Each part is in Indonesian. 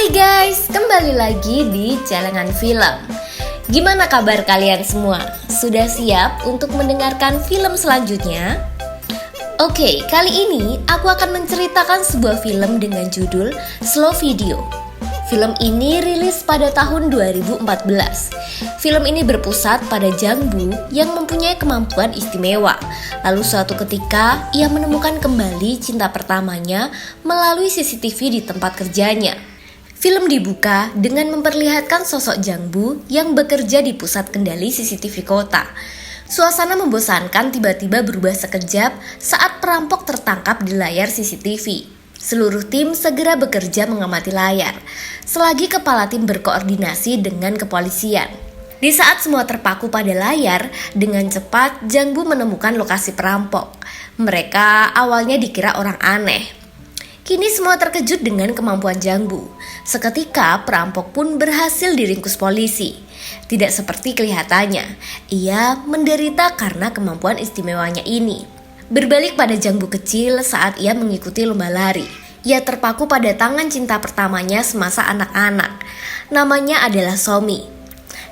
Hai guys, kembali lagi di Celengan Film. Gimana kabar kalian semua? Sudah siap untuk mendengarkan film selanjutnya? Oke, kali ini aku akan menceritakan sebuah film dengan judul Slow Video. Film ini rilis pada tahun 2014. Film ini berpusat pada Jang Bu yang mempunyai kemampuan istimewa. Lalu suatu ketika ia menemukan kembali cinta pertamanya melalui CCTV di tempat kerjanya. Film dibuka dengan memperlihatkan sosok Jang Bu yang bekerja di pusat kendali CCTV kota. Suasana membosankan tiba-tiba berubah sekejap saat perampok tertangkap di layar CCTV. Seluruh tim segera bekerja mengamati layar, selagi kepala tim berkoordinasi dengan kepolisian. Di saat semua terpaku pada layar, dengan cepat Jang Bu menemukan lokasi perampok. Mereka awalnya dikira orang aneh. Kini semua terkejut dengan kemampuan Jang Bu. Seketika perampok pun berhasil diringkus polisi. Tidak seperti kelihatannya, ia menderita karena kemampuan istimewanya ini. Berbalik pada Jang Bu kecil saat ia mengikuti lomba lari. Ia terpaku pada tangan cinta pertamanya semasa anak-anak. Namanya adalah Somi.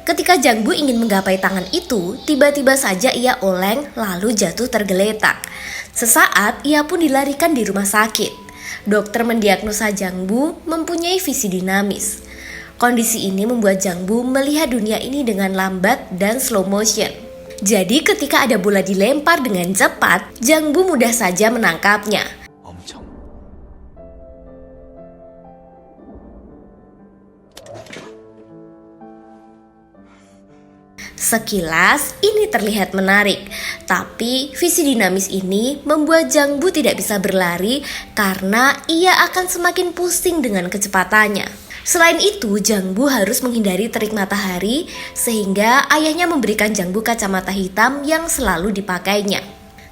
Ketika Jang Bu ingin menggapai tangan itu, tiba-tiba saja ia oleng lalu jatuh tergeletak. Sesaat ia pun dilarikan di rumah sakit. Dokter mendiagnosa Jang Bu mempunyai visi dinamis. Kondisi ini membuat Jang Bu melihat dunia ini dengan lambat dan slow motion. Jadi ketika ada bola dilempar dengan cepat, Jang Bu mudah saja menangkapnya. Sekilas ini terlihat menarik, tapi visi dinamis ini membuat Jang Bu tidak bisa berlari karena ia akan semakin pusing dengan kecepatannya. Selain itu, Jang Bu harus menghindari terik matahari sehingga ayahnya memberikan Jang Bu kacamata hitam yang selalu dipakainya.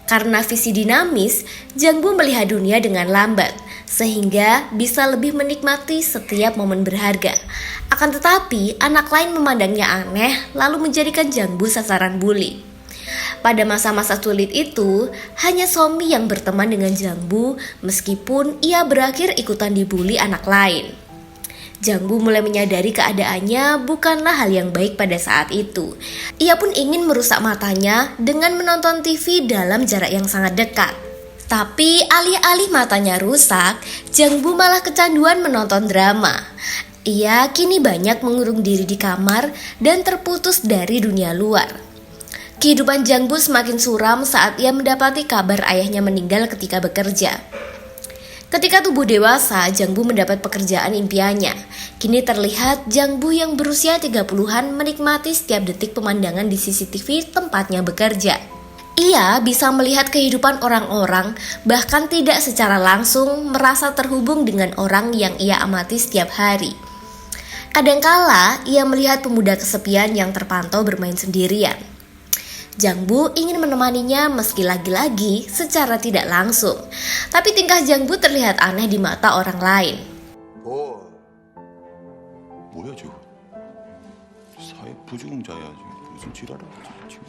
Karena visi dinamis, Jang Bu melihat dunia dengan lambat sehingga bisa lebih menikmati setiap momen berharga. Akan tetapi, anak lain memandangnya aneh lalu menjadikan Jang Bu sasaran bully. Pada masa-masa sulit itu, hanya Somi yang berteman dengan Jang Bu meskipun ia berakhir ikutan dibully anak lain. Jang Bu mulai menyadari keadaannya bukanlah hal yang baik pada saat itu. Ia pun ingin merusak matanya dengan menonton TV dalam jarak yang sangat dekat. Tapi alih-alih matanya rusak, Jang Bu malah kecanduan menonton drama. Ia kini banyak mengurung diri di kamar dan terputus dari dunia luar. Kehidupan Jang Bu semakin suram saat ia mendapati kabar ayahnya meninggal ketika bekerja. Ketika tubuh dewasa, Jang Bu mendapat pekerjaan impiannya. Kini terlihat Jang Bu yang berusia 30-an menikmati setiap detik pemandangan di CCTV tempatnya bekerja. Ia bisa melihat kehidupan orang-orang, bahkan tidak secara langsung merasa terhubung dengan orang yang ia amati setiap hari. Kadangkala ia melihat pemuda kesepian yang terpantau bermain sendirian. Jang Bu ingin menemaninya meski lagi-lagi secara tidak langsung. Tapi tingkah Jang Bu terlihat aneh di mata orang lain. 뭐야 지금? 사회 부주의자야 지금 무슨 지랄을 하지 지금?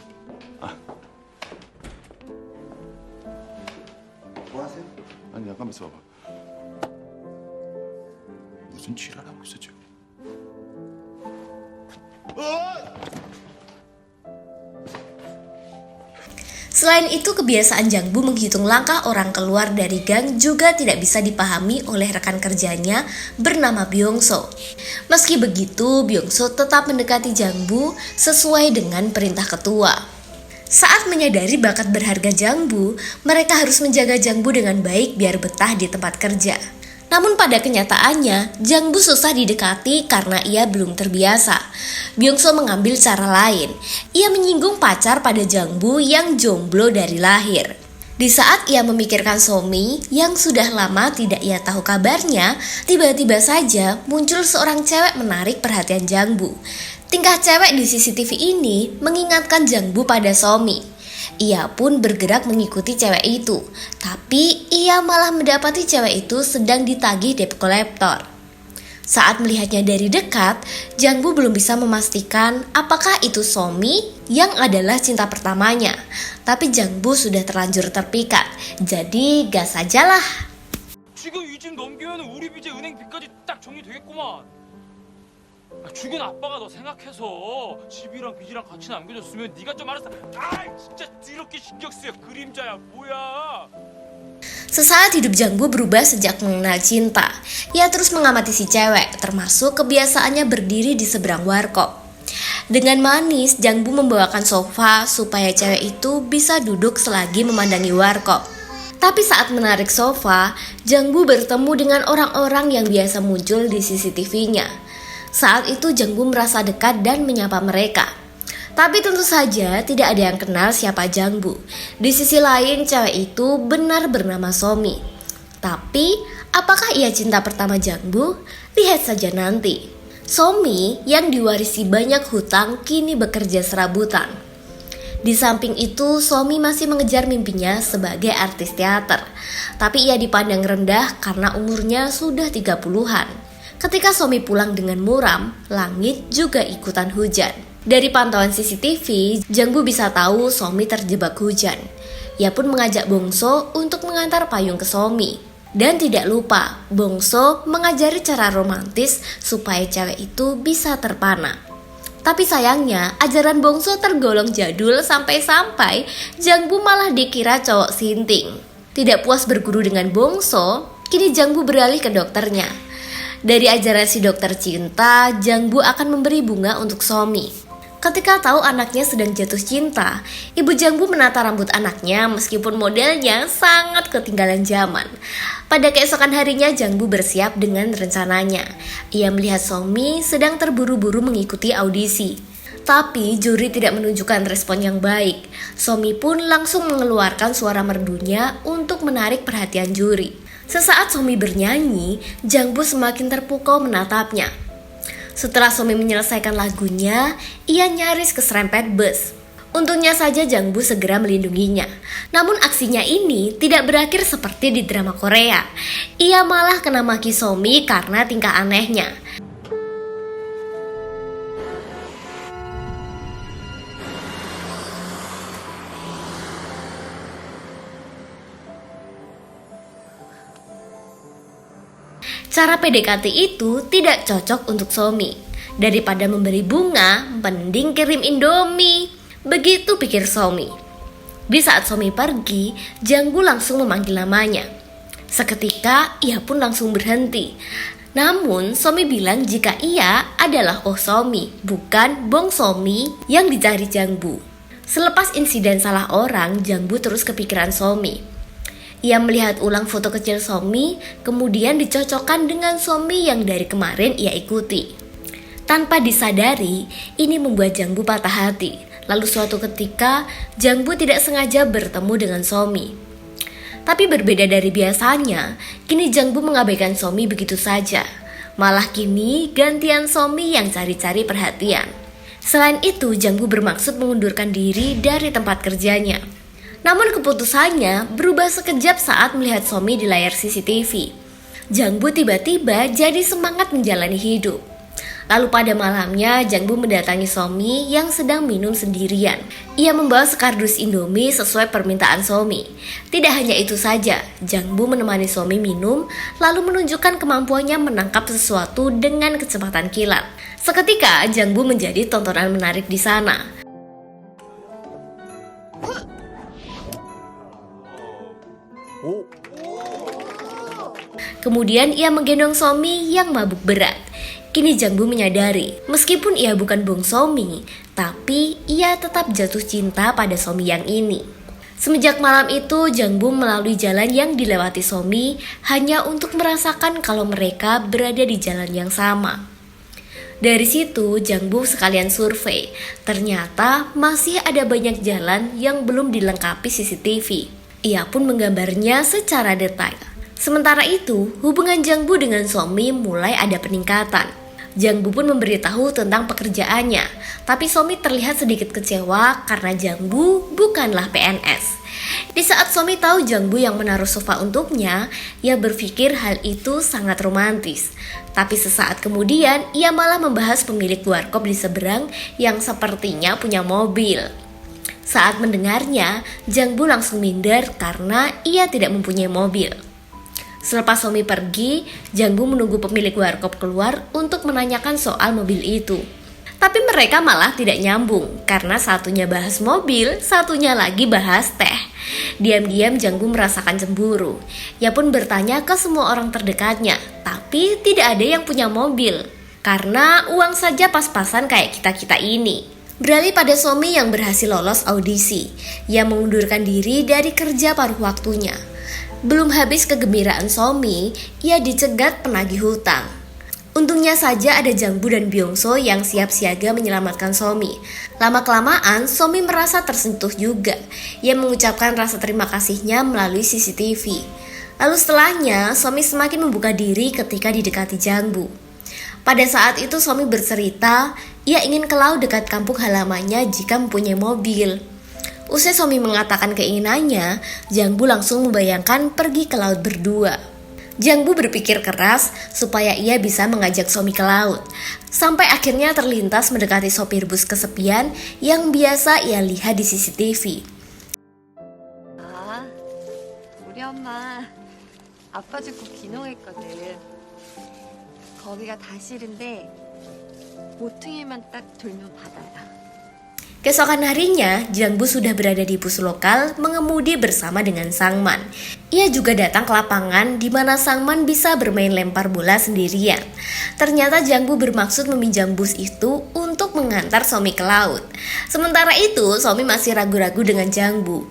뭐 하세요? 아니 잠깐만 있어봐. 무슨 지랄하고 있어 지금? Selain itu, kebiasaan Jang Bu menghitung langkah orang keluar dari gang juga tidak bisa dipahami oleh rekan kerjanya bernama Byung-so. Meski begitu, Byung-so tetap mendekati Jang Bu sesuai dengan perintah ketua. Saat menyadari bakat berharga Jang Bu, mereka harus menjaga Jang Bu dengan baik biar betah di tempat kerja. Namun pada kenyataannya, Jang Bu susah didekati karena ia belum terbiasa. Byung-so mengambil cara lain. Ia menyinggung pacar pada Jang Bu yang jomblo dari lahir. Di saat ia memikirkan Somi yang sudah lama tidak ia tahu kabarnya, tiba-tiba saja muncul seorang cewek menarik perhatian Jang Bu. Tingkah cewek di CCTV ini mengingatkan Jang Bu pada Somi. Ia pun bergerak mengikuti cewek itu, tapi ia malah mendapati cewek itu sedang ditagih debt collector. Saat melihatnya dari dekat, Jang Bu belum bisa memastikan apakah itu Somi yang adalah cinta pertamanya. Tapi Jang Bu sudah terlanjur terpikat, jadi gas sajalah. 지금 이 20씩 넘기면 우리 빚에 은행 빚까지 딱 정리되겠구만. 죽은 아빠가 너 생각해서 집이랑 빚이랑 같이 남겨줬으면 네가 좀 알았어. 진짜 뒤럽게 신경 쓰여. 그림자야 뭐야. Sesaat hidup Jangbu berubah sejak mengenal cinta. Ia terus mengamati si cewek, termasuk kebiasaannya berdiri di seberang warkop. Dengan manis, Jangbu membawakan sofa supaya cewek itu bisa duduk selagi memandangi warkop. Tapi saat menarik sofa, Jangbu bertemu dengan orang-orang yang biasa muncul di CCTV-nya. Saat itu Jangbu merasa dekat dan menyapa mereka. Tapi tentu saja tidak ada yang kenal siapa Jangbu. Di sisi lain, cewek itu benar bernama Somi. Tapi, apakah ia cinta pertama Jangbu? Lihat saja nanti. Somi yang diwarisi banyak hutang kini bekerja serabutan. Di samping itu, Somi masih mengejar mimpinya sebagai artis teater. Tapi ia dipandang rendah karena umurnya sudah 30-an. Ketika Somi pulang dengan muram, langit juga ikutan hujan. Dari pantauan CCTV, Jangbu bisa tahu Somi terjebak hujan. Ia pun mengajak Bongso untuk mengantar payung ke Somi. Dan tidak lupa, Bongso mengajari cara romantis supaya cewek itu bisa terpana. Tapi sayangnya, ajaran Bongso tergolong jadul sampai-sampai Jangbu malah dikira cowok sinting. Tidak puas berguru dengan Bongso, kini Jangbu beralih ke dokternya. Dari ajaran si dokter cinta, Jangbu akan memberi bunga untuk Somi. Ketika tahu anaknya sedang jatuh cinta, ibu Jangbu menata rambut anaknya meskipun modelnya sangat ketinggalan zaman. Pada keesokan harinya, Jangbu bersiap dengan rencananya. Ia melihat Somi sedang terburu-buru mengikuti audisi. Tapi juri tidak menunjukkan respon yang baik. Somi pun langsung mengeluarkan suara merdunya untuk menarik perhatian juri. Sesaat Somi bernyanyi, Jangbu semakin terpukau menatapnya. Setelah Somi menyelesaikan lagunya, ia nyaris keserempet bus. Untungnya saja Jangbu segera melindunginya. Namun aksinya ini tidak berakhir seperti di drama Korea. Ia malah kena maki Somi karena tingkah anehnya. Cara PDKT itu tidak cocok untuk Somi. Daripada memberi bunga, mending kirim Indomie. Begitu pikir Somi. Di saat Somi pergi, Jangbu langsung memanggil namanya. Seketika, ia pun langsung berhenti. Namun, Somi bilang jika ia adalah Oh Somi, bukan Bong Somi yang dicari Jangbu. Selepas insiden salah orang, Jangbu terus kepikiran Somi. Ia melihat ulang foto kecil Somi, kemudian dicocokkan dengan Somi yang dari kemarin ia ikuti. Tanpa disadari, ini membuat Jangbu patah hati. Lalu suatu ketika, Jangbu tidak sengaja bertemu dengan Somi. Tapi berbeda dari biasanya, kini Jangbu mengabaikan Somi begitu saja. Malah kini gantian Somi yang cari-cari perhatian. Selain itu, Jangbu bermaksud mengundurkan diri dari tempat kerjanya. Namun keputusannya berubah sekejap saat melihat Somi di layar CCTV. Jangbu tiba-tiba jadi semangat menjalani hidup. Lalu pada malamnya, Jangbu mendatangi Somi yang sedang minum sendirian. Ia membawa sekardus Indomie sesuai permintaan Somi. Tidak hanya itu saja, Jangbu menemani Somi minum, lalu menunjukkan kemampuannya menangkap sesuatu dengan kecepatan kilat. Seketika, Jangbu menjadi tontonan menarik di sana. Kemudian ia menggendong Somi yang mabuk berat. Kini Jangbu menyadari, meskipun ia bukan Bong Somi, tapi ia tetap jatuh cinta pada Somi yang ini. Semenjak malam itu, Jangbu melalui jalan yang dilewati Somi hanya untuk merasakan kalau mereka berada di jalan yang sama. Dari situ, Jangbu sekalian survei. Ternyata masih ada banyak jalan yang belum dilengkapi CCTV. Ia pun menggambarnya secara detail. Sementara itu, hubungan Jangbu dengan Somi mulai ada peningkatan. Jangbu pun memberitahu tentang pekerjaannya, tapi Somi terlihat sedikit kecewa karena Jangbu bukanlah PNS. Di saat Somi tahu Jangbu yang menaruh sofa untuknya, ia berpikir hal itu sangat romantis. Tapi sesaat kemudian, ia malah membahas pemilik warkop di seberang yang sepertinya punya mobil. Saat mendengarnya, Jangbu langsung minder karena ia tidak mempunyai mobil. Selepas Somi pergi, Jangbu menunggu pemilik warkop keluar untuk menanyakan soal mobil itu. Tapi mereka malah tidak nyambung, karena satunya bahas mobil, satunya lagi bahas teh. Diam-diam Jangbu merasakan cemburu. Ia pun bertanya ke semua orang terdekatnya, tapi tidak ada yang punya mobil. Karena uang saja pas-pasan kayak kita-kita ini. Beralih pada Somi yang berhasil lolos audisi. Ia mengundurkan diri dari kerja paruh waktunya. Belum habis kegembiraan Somi, ia dicegat penagih hutang. Untungnya saja ada Jangbu dan Byungso yang siap siaga menyelamatkan Somi. Lama-kelamaan, Somi merasa tersentuh juga. Ia mengucapkan rasa terima kasihnya melalui CCTV. Lalu setelahnya, Somi semakin membuka diri ketika didekati Jangbu. Pada saat itu Somi bercerita, ia ingin ke laut dekat kampung halamannya jika mempunyai mobil. Usai Somi mengatakan keinginannya, Jangbu langsung membayangkan pergi ke laut berdua. Jangbu berpikir keras supaya ia bisa mengajak Somi ke laut. Sampai akhirnya terlintas mendekati sopir bus kesepian yang biasa ia lihat di CCTV. 우리 엄마 아빠 죽고 귀농했거든. 거기가 다 싫은데 모퉁이만 딱 돌면 바다야. Keesokan harinya, Jangbu sudah berada di bus lokal mengemudi bersama dengan Sangman. Ia juga datang ke lapangan di mana Sangman bisa bermain lempar bola sendirian. Ternyata Jangbu bermaksud meminjam bus itu untuk mengantar Somi ke laut. Sementara itu, Somi masih ragu-ragu dengan Jangbu.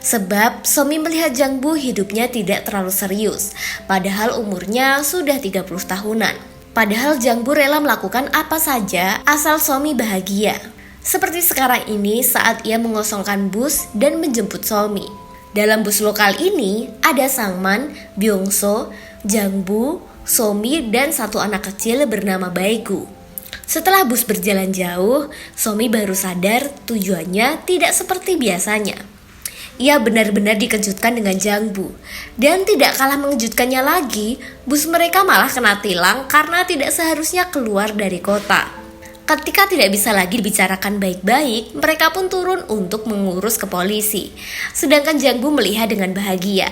Sebab Somi melihat Jangbu hidupnya tidak terlalu serius, padahal umurnya sudah 30 tahunan. Padahal Jangbu rela melakukan apa saja asal Somi bahagia. Seperti sekarang ini saat ia mengosongkan bus dan menjemput Somi. Dalam bus lokal ini ada Sangman, Byungso, Jangbu, Somi, dan satu anak kecil bernama Baegu. Setelah bus berjalan jauh, Somi baru sadar tujuannya tidak seperti biasanya. Ia benar-benar dikejutkan dengan Jangbu. Dan tidak kalah mengejutkannya lagi, bus mereka malah kena tilang karena tidak seharusnya keluar dari kota. Ketika tidak bisa lagi dibicarakan baik-baik, mereka pun turun untuk mengurus ke polisi. Sedangkan Jangbu melihat dengan bahagia.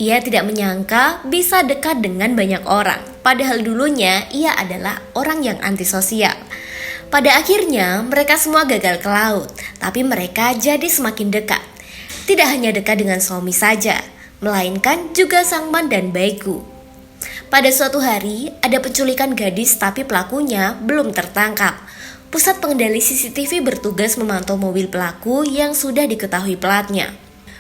Ia tidak menyangka bisa dekat dengan banyak orang. Padahal dulunya ia adalah orang yang antisosial. Pada akhirnya mereka semua gagal ke laut, tapi mereka jadi semakin dekat. Tidak hanya dekat dengan Somi saja, melainkan juga Sangman dan Baegu. Pada suatu hari, ada penculikan gadis tapi pelakunya belum tertangkap. Pusat pengendali CCTV bertugas memantau mobil pelaku yang sudah diketahui platnya.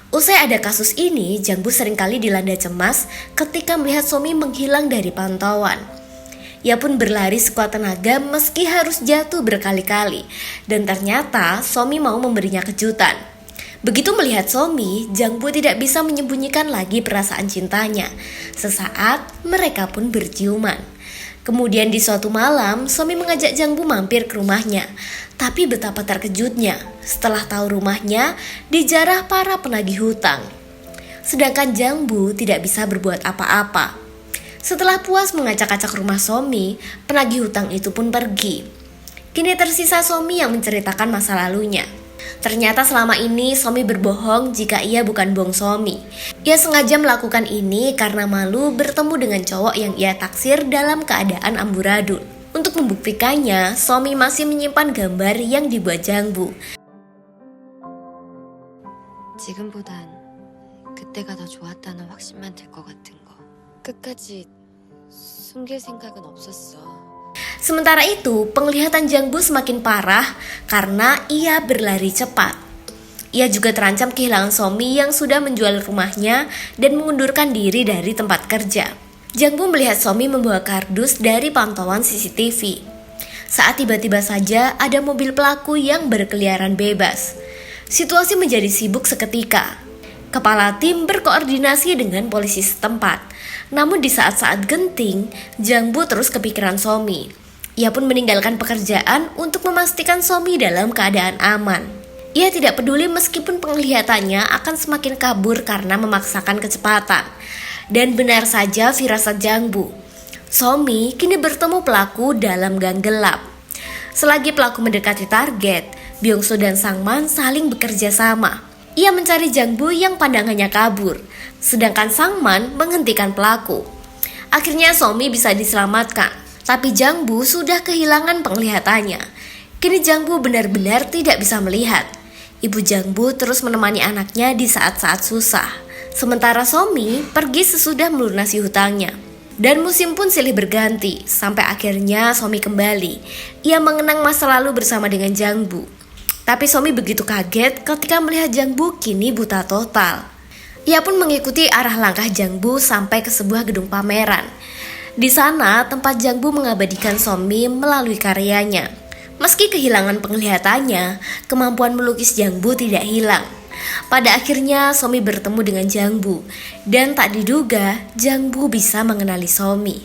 Usai ada kasus ini, Jangbu seringkali dilanda cemas ketika melihat Somi menghilang dari pantauan. Ia pun berlari sekuat tenaga meski harus jatuh berkali-kali. Dan ternyata Somi mau memberinya kejutan. Begitu melihat Somi, Jangbu tidak bisa menyembunyikan lagi perasaan cintanya. Sesaat, mereka pun berciuman. Kemudian di suatu malam, Somi mengajak Jangbu mampir ke rumahnya. Tapi betapa terkejutnya setelah tahu rumahnya dijarah para penagih hutang. Sedangkan Jangbu tidak bisa berbuat apa-apa. Setelah puas mengacak-acak rumah Somi, penagih hutang itu pun pergi. Kini tersisa Somi yang menceritakan masa lalunya. Ternyata selama ini Somi berbohong jika ia bukan Bong Somi. Ia sengaja melakukan ini karena malu bertemu dengan cowok yang ia taksir dalam keadaan amburadul. Untuk membuktikannya, Somi masih menyimpan gambar yang dibuat Jangbu. 지금보단 그때가 더 좋았다는 확신만 들 것 같은 거. 끝까지 숨길 생각은 없었어. Sementara itu, penglihatan Jangbu semakin parah karena ia berlari cepat. Ia juga terancam kehilangan Somi yang sudah menjual rumahnya dan mengundurkan diri dari tempat kerja. Jangbu melihat Somi membawa kardus dari pantauan CCTV. Saat tiba-tiba saja ada mobil pelaku yang berkeliaran bebas. Situasi menjadi sibuk seketika. Kepala tim berkoordinasi dengan polisi setempat. Namun di saat-saat genting, Jangbu terus kepikiran Somi. Ia pun meninggalkan pekerjaan untuk memastikan Somi dalam keadaan aman. Ia tidak peduli meskipun penglihatannya akan semakin kabur karena memaksakan kecepatan. Dan benar saja firasat Jangbu. Somi kini bertemu pelaku dalam gang gelap. Selagi pelaku mendekati target, Byungso dan Sangman saling bekerja sama. Ia mencari Jangbu yang pandangannya kabur, sedangkan Sangman menghentikan pelaku. Akhirnya Somi bisa diselamatkan, tapi Jangbu sudah kehilangan penglihatannya. Kini Jangbu benar-benar tidak bisa melihat. Ibu Jangbu terus menemani anaknya di saat-saat susah. Sementara Somi pergi sesudah melunasi hutangnya. Dan musim pun silih berganti, sampai akhirnya Somi kembali. Ia mengenang masa lalu bersama dengan Jangbu. Tapi Somi begitu kaget ketika melihat Jangbu kini buta total. Ia pun mengikuti arah langkah Jangbu sampai ke sebuah gedung pameran. Di sana tempat Jangbu mengabadikan Somi melalui karyanya. Meski kehilangan penglihatannya, kemampuan melukis Jangbu tidak hilang. Pada akhirnya Somi bertemu dengan Jangbu, dan tak diduga Jangbu bisa mengenali Somi.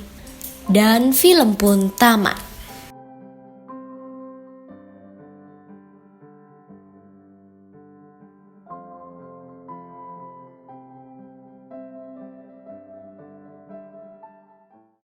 Dan film pun tamat.